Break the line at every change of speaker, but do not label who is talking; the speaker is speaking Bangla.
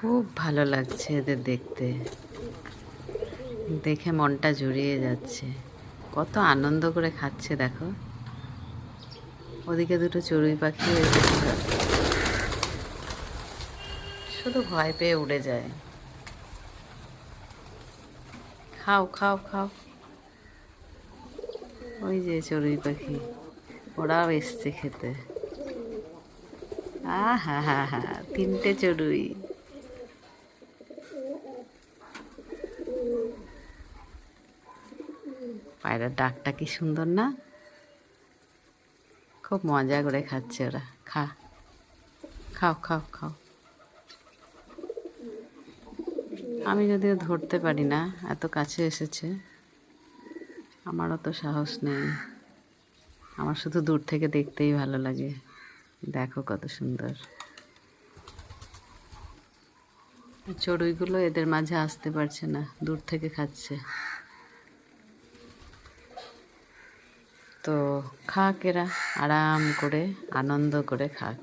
খুব ভালো লাগছে এদের দেখতে, দেখে মনটা জুড়িয়ে যাচ্ছে। কত আনন্দ করে খাচ্ছে দেখো। ওদিকে দুটো চড়ুই পাখি শুধু ভয় পেয়ে উড়ে যায়। খাও খাও খাও। ওই যে চড়ুই পাখি, ওরাও এসছে খেতে। হা হা হা, তিনটে চড়ুই। পায়রার ডাকটা কি সুন্দর না? খুব মজা করে খাচ্ছে ওরা। খাও খাও খাও। আমি যদিও ধরতে পারি না, এত কাছে এসেছে, আমারও তো সাহস নেই। আমার শুধু দূর থেকে দেখতেই ভালো লাগে। দেখো কত সুন্দর। চড়ুইগুলো এদের মাঝে আসতে পারছে না, দূর থেকে খাচ্ছে। তো খাক, এরা আরাম করে আনন্দ করে খাক।